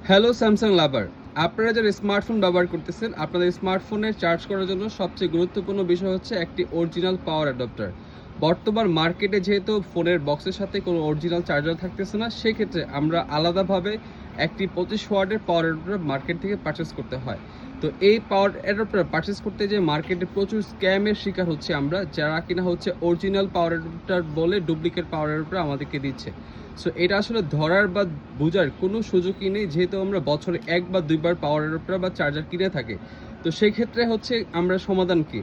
Hello Samsung লাভার, আপনারা যারা smartphone ব্যবহার করতেছেন আপনাদের স্মার্টফোনে চার্জ করার জন্য সবচেয়ে গুরুত্বপূর্ণ বিষয় হচ্ছে একটি অরিজিনাল পাওয়ার অ্যাডাপ্টার। বর্তমান মার্কেটে যেহেতু ফোনের বক্সের সাথে কোনো অরিজিনাল চার্জার থাকতেছে না, সেক্ষেত্রে আমরা আলাদাভাবে একটি 25 ওয়াটের পাওয়ার অ্যাডাপ্টার মার্কেট থেকে পারচেস করতে হয়। তো এই পাওয়ার অ্যাডাপ্টার পারচেস করতে যে মার্কেটে প্রচুর স্ক্যামের শিকার হচ্ছে আমরা, যারা কিনা হচ্ছে অরিজিনাল পাওয়ার অ্যাডাপ্টার বলে ডুপ্লিকেট পাওয়ার অ্যাডাপ্টার আমাদেরকে দিচ্ছে। সো এটা আসলে ধরার বা বোঝার কোনো সুযোগই নেই, যেহেতু আমরা বছরে 1 বা 2 বার পাওয়ার অ্যাডাপ্টার বা চার্জার কিনে থাকি। তো সেই ক্ষেত্রে হচ্ছে আমরা সমাধান কি?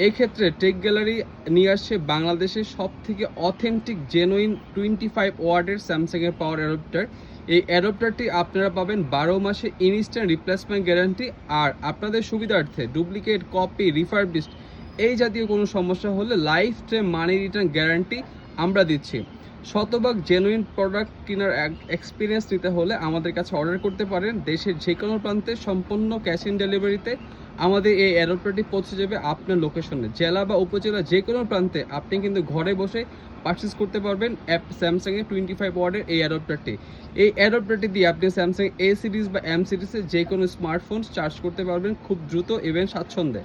এই ক্ষেত্রে টেক গ্যালারি নিয়ে আসছে বাংলাদেশের সবথেকে অথেন্টিক জেনুইন 25 ওয়াটের স্যামসাংয়ের পাওয়ার অ্যাডাপ্টার। এই অ্যাডাপ্টারটি আপনারা পাবেন 12 মাসে ইনস্ট্যান্ট রিপ্লেসমেন্ট গ্যারান্টি। আর আপনাদের সুবিধার্থে ডুপ্লিকেট, কপি, রিফারবিশড এই জাতীয় কোনো সমস্যা হলে লাইফ টাইম মানি রিটার্ন গ্যারান্টি আমরা দিচ্ছি। শতভাগ জেনুইন প্রোডাক্ট কেনার এক্সপিরিয়েন্স নিতে হলে আমাদের কাছে অর্ডার করতে পারেন। দেশের যে কোনো প্রান্তে সম্পূর্ণ ক্যাশ অন ডেলিভারিতে আমাদের এই অ্যাডাপ্টারটি পৌঁছে যাবে আপনার লোকেশনে। জেলা বা উপজেলা যে কোনো প্রান্তে আপনি কিন্তু ঘরে বসে পারচেস করতে পারবেন স্যামসাংয়ের 25 ওয়াটের এই অ্যাডাপ্টারটি। এই অ্যাডাপ্টারটি দিয়ে আপনি স্যামসাং এ সিরিজ বা এম সিরিজের যে কোনো স্মার্টফোন চার্জ করতে পারবেন খুব দ্রুত এবং স্বাচ্ছন্দ্যে।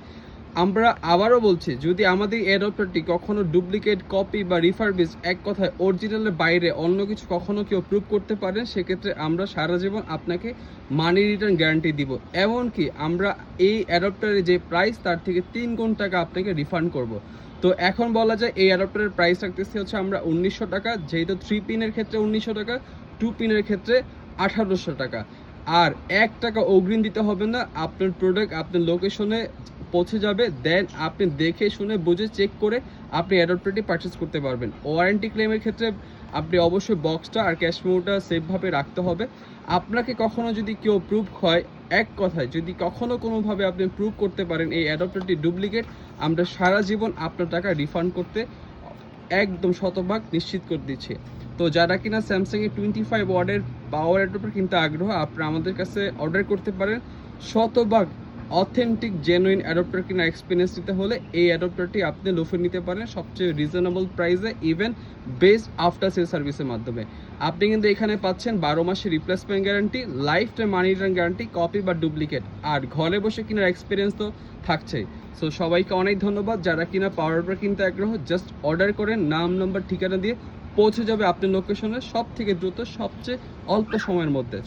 আমরা আবারও বলছি, যদি আমাদের অ্যাডাপ্টারটি কখনো ডুপ্লিকেট, কপি বা রিফারবিশ, এক কথায় অরিজিনালের বাইরে অন্য কিছু কখনো কেউ প্রুভ করতে পারেন, সেক্ষেত্রে আমরা সারা জীবন আপনাকে মানি রিটার্ন গ্যারান্টি দিব। এমনকি আমরা এই অ্যাডাপ্টারের যে প্রাইস তার থেকে 3 গুণ টাকা আপনাকে রিফান্ড করব। তো এখন বলা যায় এই অ্যাডাপ্টারের প্রাইস রাখতেছি হচ্ছে আমরা 1900 টাকা, যেহেতু 3 পিনের ক্ষেত্রে 1900 টাকা, 2 পিনের ক্ষেত্রে 1800 টাকা। আর 1 টাকা অগ্রিম দিতে হবে না, আপনার প্রোডাক্ট আপনার লোকেশনে পৌঁছে যাবে। দেন আপনি দেখে শুনে বুঝে চেক করে আপনি অ্যাডাপ্টারটি পারচেস করতে পারবেন। ওয়ারেন্টি ক্লেমের ক্ষেত্রে আপনি অবশ্যই বক্সটা আর ক্যাশ মেমোটা সেফভাবে রাখতে হবে। আপনাকে কখনো যদি কেউ প্রুভ হয়, এক কথায় যদি কখনো কোনোভাবে আপনি প্রুভ করতে পারেন এই অ্যাডাপ্টারটি ডুপ্লিকেট, আমরা সারা জীবন আপনার টাকা রিফান্ড করতে একদম শতভাগ নিশ্চিত করে দিচ্ছি। তো যারা কিনা স্যামসাংয়ের 25 ওয়াটের পাওয়ার অ্যাডাপ্টার কিনতে আগ্রহ, আপনারা আমাদের কাছে অর্ডার করতে পারেন। শতভাগ অথেন্টিক জেনুইন অ্যাডাপ্টার কিনা এক্সপিরিয়েন্স নিতে হলে এই অ্যাডাপ্টারটি আপনি লোফে নিতে পারেন সবচেয়ে রিজনেবল প্রাইসে, ইভেন বেস্ট আফটার সেল সার্ভিসের মাধ্যমে। আপনি কিন্তু এখানে পাচ্ছেন 12 মাসের রিপ্লেসমেন্ট গ্যারান্টি, লাইফ টাইম মানি রিটার্ন গ্যারান্টি, কপি বা ডুপ্লিকেট, আর ঘরে বসে কিনার এক্সপিরিয়েন্স তো থাকছেই। সো সবাইকে অনেক ধন্যবাদ। যারা কিনা পাওয়ার অ্যাডাপ্টার কিনতে আগ্রহ, জাস্ট অর্ডার করেন, নাম, নম্বর, ঠিকানা দিয়ে পৌঁছে যাবে আপনার লোকেশনে সব থেকে দ্রুত, সবচেয়ে অল্প সময়ের মধ্যে।